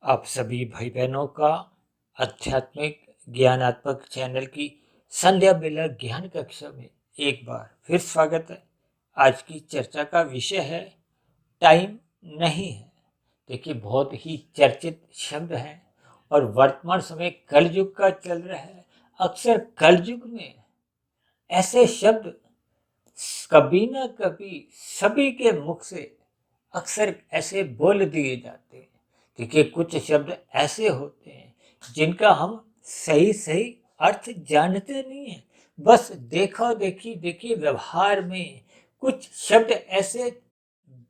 आप सभी भाई बहनों का आध्यात्मिक ज्ञानात्मक चैनल की संध्या बेला ज्ञान कक्षा में एक बार फिर स्वागत है। आज की चर्चा का विषय है टाइम नहीं है। देखिए, बहुत ही चर्चित शब्द है और वर्तमान समय कलयुग का चल रहा है। अक्सर कलयुग में ऐसे शब्द कभी ना कभी सभी के मुख से अक्सर ऐसे बोल दिए जाते हैं। देखिए, कुछ शब्द ऐसे होते हैं जिनका हम सही सही अर्थ जानते नहीं हैं। बस देखा देखी देखिए व्यवहार में कुछ शब्द ऐसे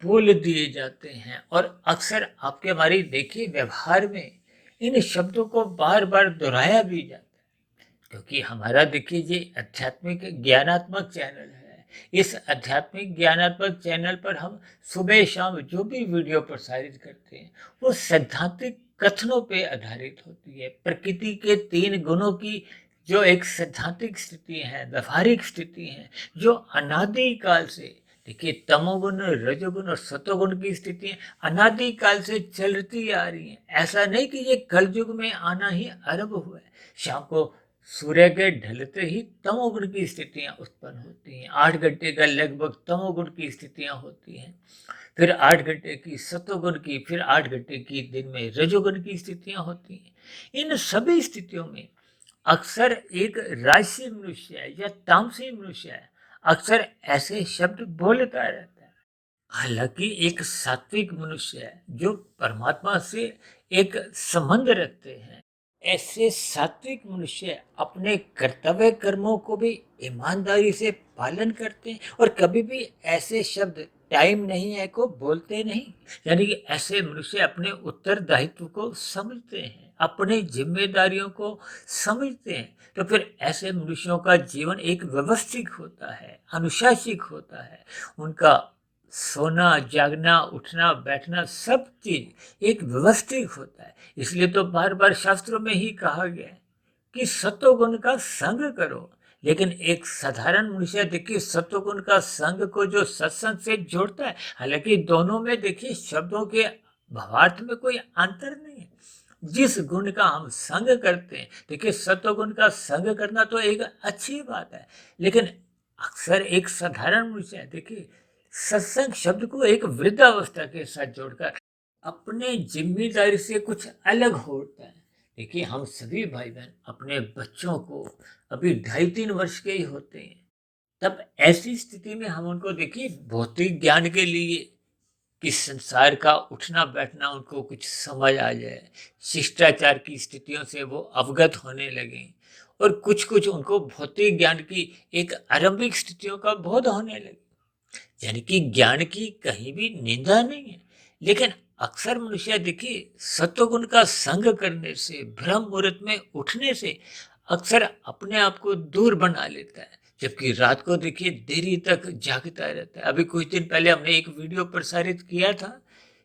बोल दिए जाते हैं और अक्सर आपके हमारी देखिए व्यवहार में इन शब्दों को बार बार दोहराया भी जाता है। क्योंकि हमारा देखिए ये आध्यात्मिक ज्ञानात्मक चैनल है। इस आध्यात्मिक ज्ञानात्मक चैनल पर हम सुबह शाम जो भी वीडियो प्रसारित करते हैं वो सैद्धांतिक कथनों पे आधारित होती है। प्रकृति के 3 गुणों की जो एक सैद्धांतिक स्थिति है, व्यवहारिक स्थिति है, जो अनादिकाल से देखिए तमोगुण, रजोगुण और सतोगुण की स्थितियां अनादिकाल से चलती आ रही हैं। ऐसा नहीं कि ये कलयुग में आना ही आरंभ हुआ है। शाम को सूर्य के ढलते ही तमोगुण की स्थितियां उत्पन्न होती हैं। 8 घंटे का लगभग तमोगुण की स्थितियां होती हैं, फिर 8 घंटे की सतोगुण की, फिर 8 घंटे की दिन में रजोगुण की स्थितियां होती हैं। इन सभी स्थितियों में अक्सर एक राजसी मनुष्य है या तामसी मनुष्य है, अक्सर ऐसे शब्द बोलता रहता है। हालांकि एक सात्विक मनुष्य है जो परमात्मा से एक संबंध रखते हैं, ऐसे सात्विक मनुष्य अपने कर्तव्य कर्मों को भी ईमानदारी से पालन करते हैं और कभी भी ऐसे शब्द टाइम नहीं है को बोलते नहीं। यानी कि ऐसे मनुष्य अपने उत्तरदायित्व को समझते हैं, अपनी जिम्मेदारियों को समझते हैं। तो फिर ऐसे मनुष्यों का जीवन एक व्यवस्थित होता है, अनुशासित होता है। उनका सोना, जागना, उठना, बैठना सब चीज एक व्यवस्थित होता है। इसलिए तो बार बार शास्त्रों में ही कहा गया है कि सत्वगुण का संग करो। लेकिन एक साधारण मनुष्य देखिए सत्वगुण का संग को जो सत्संग से जोड़ता है, हालांकि दोनों में देखिए शब्दों के भावार्थ में कोई अंतर नहीं है। जिस गुण का हम संग करते हैं, देखिए सत्वगुण का संग करना तो एक अच्छी बात है, लेकिन अक्सर एक साधारण मनुष्य देखिए सत्संग शब्द को एक वृद्धावस्था के साथ जोड़कर अपने जिम्मेदारी से कुछ अलग होता है। देखिए, हम सभी भाई बहन अपने बच्चों को अभी 2.5-3 वर्ष के ही होते हैं, तब ऐसी स्थिति में हम उनको देखिए भौतिक ज्ञान के लिए कि संसार का उठना बैठना उनको कुछ समझ आ जाए, शिष्टाचार की स्थितियों से वो अवगत होने लगे और कुछ कुछ उनको भौतिक ज्ञान की एक आरंभिक स्थितियों का बोध होने लगे। यानी कि ज्ञान की कहीं भी निंदा नहीं है, लेकिन अक्सर मनुष्य देखिए सत्वगुण का संग करने से, ब्रह्म मुहूर्त में उठने से अक्सर अपने आप को दूर बना लेता है, जबकि रात को देखिए देरी तक जागता रहता है। अभी कुछ दिन पहले हमने एक वीडियो प्रसारित किया था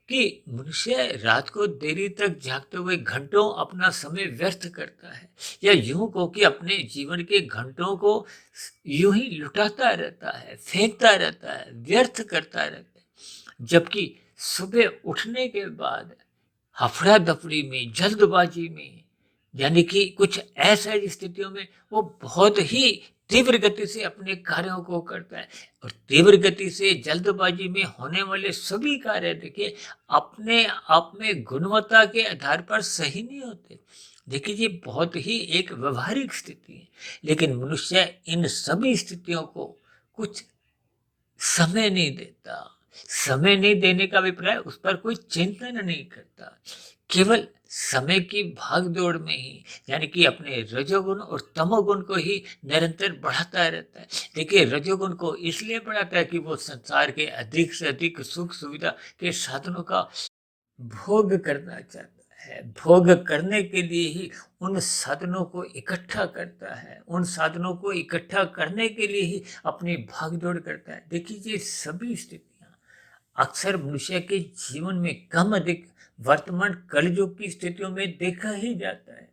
कि मनुष्य रात को देरी तक जागते हुए घंटों अपना समय व्यर्थ करता है, या यूं को कि अपने जीवन के घंटों को यूं ही लुटाता रहता है, फेंकता रहता है, व्यर्थ करता रहता है। जबकि सुबह उठने के बाद हफड़ा दफड़ी में, जल्दबाजी में, यानी कि कुछ ऐसा स्थितियों में वो बहुत ही तीव्र गति से अपने कार्यों को करता है। और तीव्र गति से जल्दबाजी में होने वाले सभी कार्य देखिए अपने आप में गुणवत्ता के आधार पर सही नहीं होते। देखिए, ये बहुत ही एक व्यवहारिक स्थिति है, लेकिन मनुष्य इन सभी स्थितियों को कुछ समय नहीं देता। समय नहीं देने का अभिप्राय उस पर कोई चिंतन नहीं करता, केवल समय की भागदौड़ में ही यानी कि अपने रजोगुण और तमोगुण को ही निरंतर बढ़ाता रहता है। देखिए, रजोगुण को इसलिए बढ़ाता है कि वो संसार के अधिक से अधिक सुख सुविधा के साधनों का भोग करना चाहता है। भोग करने के लिए ही उन साधनों को इकट्ठा करता है, उन साधनों को इकट्ठा करने के लिए ही अपनी भागदौड़ करता है। देखिए, ये सभी स्थितियां अक्सर मनुष्य के जीवन में कम अधिक वर्तमान कलयुग की स्थितियों में देखा ही जाता है।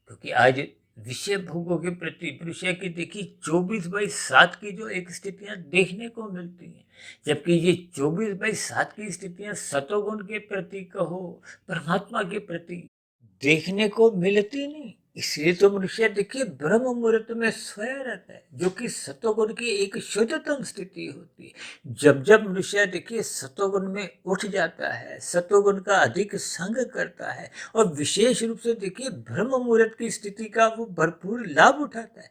क्योंकि आज विषय भोगों के प्रति मनुष्य की देखिए 24/7 की जो एक स्थितियां देखने को मिलती हैं, जबकि ये 24/7 की स्थितियां सतोगुण के प्रति कहो, परमात्मा के प्रति देखने को मिलती नहीं। इसलिए तो मनुष्य देखिए ब्रह्म मुहूर्त में सोया रहता है, जो कि सतोगुण की एक शुद्धतम स्थिति होती है। जब जब मनुष्य देखिए सतोगुण में उठ जाता है, सतोगुण का अधिक संग करता है और विशेष रूप से देखिए ब्रह्म मुहूर्त की स्थिति का वो भरपूर लाभ उठाता है।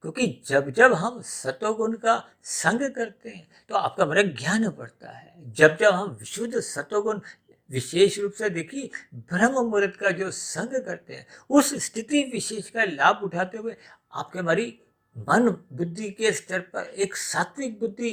क्योंकि जब जब हम सतोगुण का संग करते हैं तो आपका हमारा ज्ञान बढ़ता है। जब जब हम विशुद्ध सतोगुण विशेष रूप से देखिए ब्रह्म मुहूर्त का जो संग करते हैं, उस स्थिति विशेष का लाभ उठाते हुए आपके हमारी मन बुद्धि के स्तर पर एक सात्विक बुद्धि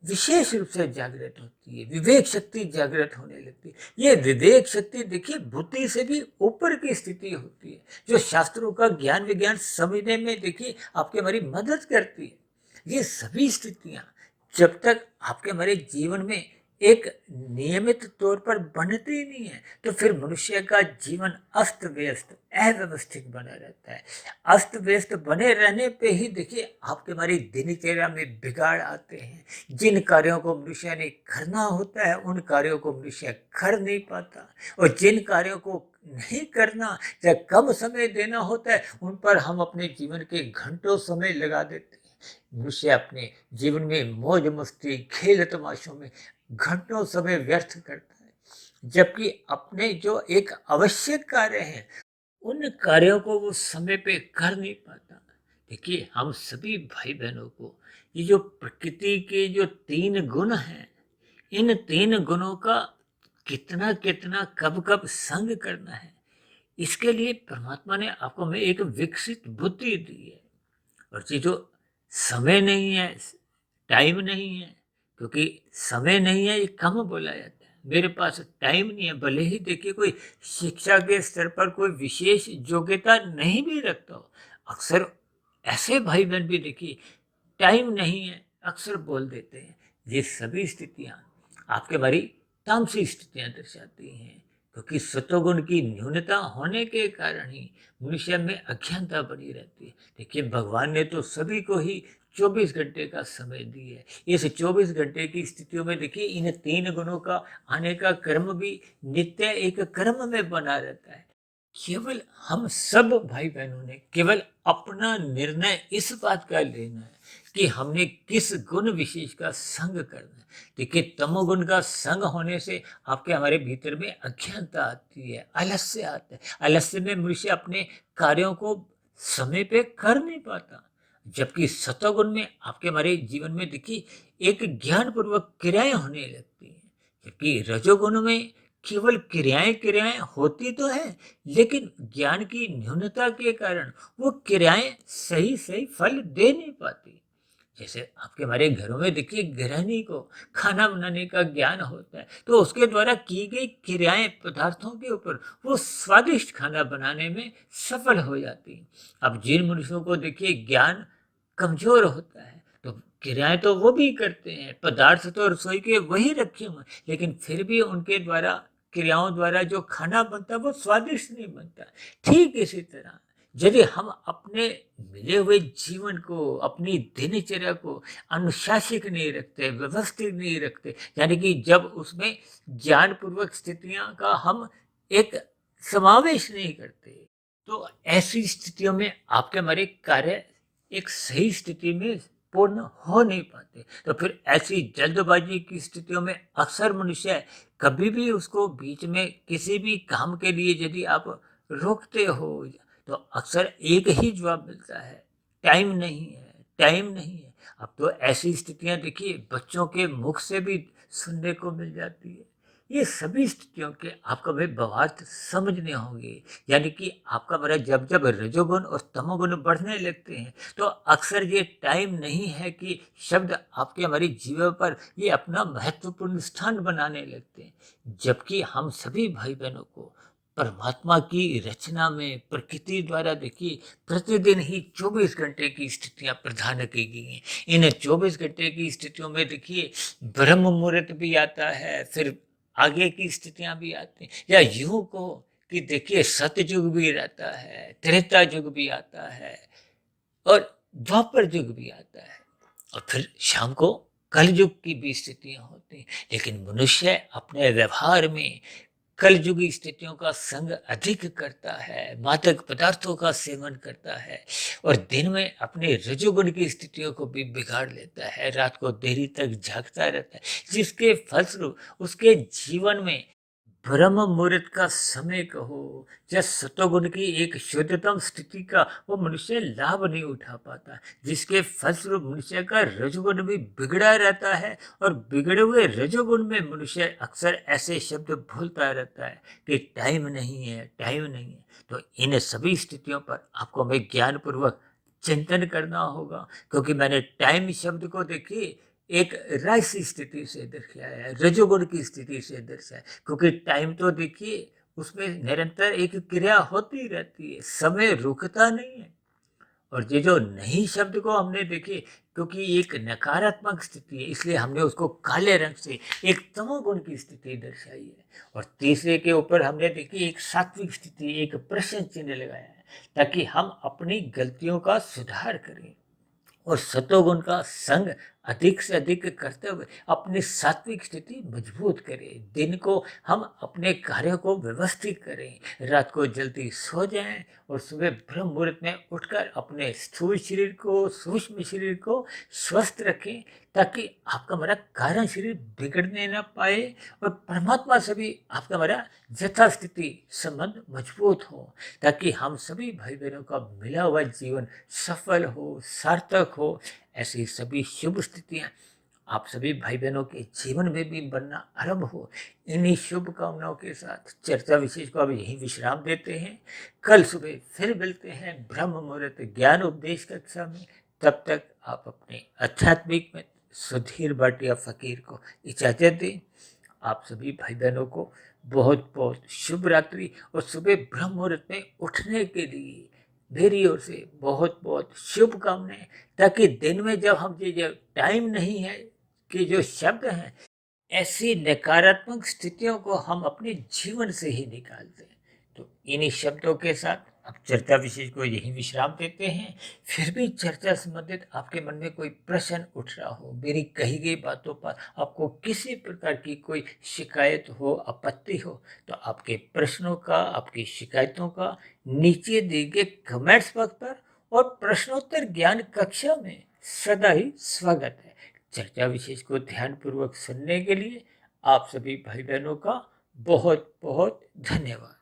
विशेष रूप से जागृत होती है, विवेक शक्ति जागृत होने लगती है। ये विवेक शक्ति देखिए बुद्धि से भी ऊपर की स्थिति होती है, जो शास्त्रों का ज्ञान विज्ञान समझने में देखिए आपके हमारी मदद करती है। ये सभी स्थितियां जब तक आपके हमारे जीवन में एक नियमित तौर पर बनती नहीं है, तो फिर मनुष्य का जीवन अस्त व्यस्त अव्यवस्थित बना रहता है। अस्त व्यस्त बने रहने पे ही देखिए आपके हमारी दिनचर्या में बिगाड़ आते हैं। जिन कार्यों को मनुष्य ने करना होता है, उन कार्यों को मनुष्य कर नहीं पाता, और जिन कार्यों को नहीं करना या कम समय देना होता है, उन पर हम अपने जीवन के घंटों समय लगा देते हैं। मनुष्य अपने जीवन में मौज मस्ती खेल तमाशों में घंटों समय व्यर्थ करता है, जबकि अपने जो एक आवश्यक कार्य हैं, उन कार्यों को वो समय पे कर नहीं पाता। देखिए हम सभी भाई बहनों को ये जो प्रकृति के जो 3 गुण हैं, इन 3 गुणों का कितना कितना कब कब संग करना है, इसके लिए परमात्मा ने आपको में एक विकसित बुद्धि दी है। और ये जो समय नहीं है, टाइम नहीं है, क्योंकि समय नहीं है ये कम बोला जाता है, मेरे पास टाइम नहीं है, भले ही देखिए कोई शिक्षा के स्तर पर कोई विशेष योग्यता नहीं भी रखता हो, अक्सर ऐसे भाई बहन भी देखिए टाइम नहीं है अक्सर बोल देते हैं। ये सभी स्थितियां आपके हमारी तामसी स्थितियां दर्शाती हैं, क्योंकि सतोगुण की न्यूनता होने के कारण ही मनुष्य में अज्ञानता बनी रहती है। देखिए भगवान ने तो सभी को ही 24 घंटे का समय दी है। इस 24 घंटे की स्थितियों में देखिए इन 3 गुणों का आने का क्रम भी नित्य एक क्रम में बना रहता है। केवल हम सब भाई बहनों ने केवल अपना निर्णय इस बात का लेना है कि हमने किस गुण विशेष का संग करना है। देखिए तमोगुण का संग होने से आपके हमारे भीतर में अज्ञानता आती है, आलस्य आता है। आलस्य में मनुष्य अपने कार्यों को समय पे कर नहीं पाता, जबकि सतोगुण में आपके हमारे जीवन में देखिए एक ज्ञान पूर्वक क्रियाएं होने लगती हैं, जबकि रजोगुण में केवल क्रियाएं क्रियाएं होती तो है, लेकिन ज्ञान की न्यूनता के कारण वो क्रियाएं सही सही फल दे नहीं पाती। जैसे आपके हमारे घरों में देखिए गृहिणी को खाना बनाने का ज्ञान होता है, तो उसके द्वारा की गई क्रियाएं पदार्थों के ऊपर वो स्वादिष्ट खाना बनाने में सफल हो जाती हैं। अब जिन मनुष्यों को देखिए ज्ञान कमजोर होता है, तो क्रियाएं तो वो भी करते हैं, पदार्थ तो रसोई के वही रखे हुए, लेकिन फिर भी उनके द्वारा क्रियाओं द्वारा जो खाना बनता है वो स्वादिष्ट नहीं बनता। ठीक इसी तरह यदि हम अपने मिले हुए जीवन को, अपनी दिनचर्या को अनुशासित नहीं रखते, व्यवस्थित नहीं रखते, यानी कि जब उसमें ज्ञान पूर्वक स्थितियां का हम एक समावेश नहीं करते, तो ऐसी स्थितियों में आपके हमारे कार्य एक सही स्थिति में पूर्ण हो नहीं पाते। तो फिर ऐसी जल्दबाजी की स्थितियों में अक्सर मनुष्य कभी भी उसको बीच में किसी भी काम के लिए यदि आप रोकते हो, तो अक्सर एक ही जवाब मिलता है, टाइम नहीं है, टाइम नहीं है। अब तो ऐसी स्थितियां देखिए बच्चों के मुख से भी सुनने को मिल जाती है। ये सभी स्थितियों के आपको हमें भावार्थ समझने होंगे, यानी कि आपका मेरा जब जब रजोगुण और तमोगुण बढ़ने लगते हैं, तो अक्सर ये टाइम नहीं है कि शब्द आपके हमारी जीवन पर ये अपना महत्वपूर्ण स्थान बनाने लगते हैं, जबकि हम सभी भाई बहनों को परमात्मा की रचना में प्रकृति द्वारा देखिए प्रतिदिन ही 24 घंटे की स्थितियां प्रदान की गई हैं। इन 24 घंटे की स्थितियों में देखिए ब्रह्म मुहूर्त भी आता है, फिर आगे की स्थितियां भी आती हैं, या यूं को कि देखिए सतयुग भी रहता है, त्रेता युग भी आता है और द्वापर युग भी आता है और फिर शाम को कलयुग की भी स्थितियां होती हैं। लेकिन मनुष्य अपने व्यवहार में कलयुगी स्थितियों का संग अधिक करता है, मादक पदार्थों का सेवन करता है और दिन में अपने रजोगुण की स्थितियों को भी बिगाड़ लेता है, रात को देरी तक जागता रहता है, जिसके फलस्वरूप उसके जीवन में ब्रह्म मुहूर्त का समय कहो या सतोगुण की एक शुद्धतम स्थिति का वो मनुष्य लाभ नहीं उठा पाता, जिसके फलस्वरूप मनुष्य का रजोगुण भी बिगड़ा रहता है और बिगड़े हुए रजोगुण में मनुष्य अक्सर ऐसे शब्द भूलता रहता है कि टाइम नहीं है, टाइम नहीं है। तो इन सभी स्थितियों पर आपको हमें ज्ञानपूर्वक चिंतन करना होगा, क्योंकि मैंने टाइम शब्द को देखिए एक राशि स्थिति से दर्शाया है, रजोगुण की स्थिति से दर्शाया है, क्योंकि टाइम तो देखिए उसमें निरंतर एक क्रिया होती रहती है, समय रुकता नहीं है। और ये जो नहीं शब्द को हमने देखे, क्योंकि एक नकारात्मक स्थिति है इसलिए हमने उसको काले रंग से एक तमोगुण की स्थिति दर्शाई है। और तीसरे के ऊपर हमने देखी एक सात्विक स्थिति, एक प्रश्न चिन्ह लगाया है, ताकि हम अपनी गलतियों का सुधार करें और सतोगुण का संग अधिक से अधिक करते हुए अपनी सात्विक स्थिति मजबूत करें। दिन को हम अपने कार्यों को व्यवस्थित करें, रात को जल्दी सो जाएं और सुबह ब्रह्म मुहूर्त में उठकर अपने स्थूल शरीर को, सूक्ष्म शरीर को स्वस्थ रखें, ताकि आपका हमारा कारण शरीर बिगड़ने न पाए और परमात्मा से भी आपका हमारा यथास्थिति संबंध मजबूत हो, ताकि हम सभी भाई बहनों का मिला हुआ जीवन सफल हो, सार्थक हो। ऐसी सभी शुभ स्थितियां आप सभी भाई बहनों के जीवन में भी बनना आरंभ हो। इन्हीं शुभ कामनाओं के साथ चर्चा विशेष को अब यहीं विश्राम देते हैं। कल सुबह फिर मिलते हैं ब्रह्म मुहूर्त ज्ञान उपदेश कक्षा में। तब तक आप अपने आध्यात्मिक में सुधीर भाटिया फकीर को इजाजत दें। आप सभी भाई बहनों को बहुत बहुत शुभ रात्रि और सुबह ब्रह्म मुहूर्त में उठने के लिए मेरी ओर से बहुत बहुत शुभकामनाएं, ताकि दिन में जब हम ये टाइम नहीं है कि जो शब्द हैं ऐसी नकारात्मक स्थितियों को हम अपने जीवन से ही निकालते हैं। तो इन्हीं शब्दों के साथ अब चर्चा विशेष को यही विश्राम देते हैं। फिर भी चर्चा संबंधित आपके मन में कोई प्रश्न उठ रहा हो, मेरी कही गई बातों पर आपको किसी प्रकार की कोई शिकायत हो, आपत्ति हो, तो आपके प्रश्नों का, आपकी शिकायतों का नीचे दिए गए कमेंट्स बॉक्स पर और प्रश्नोत्तर ज्ञान कक्षा में सदा ही स्वागत है। चर्चा विशेष को ध्यानपूर्वक सुनने के लिए आप सभी भाई बहनों का बहुत बहुत धन्यवाद।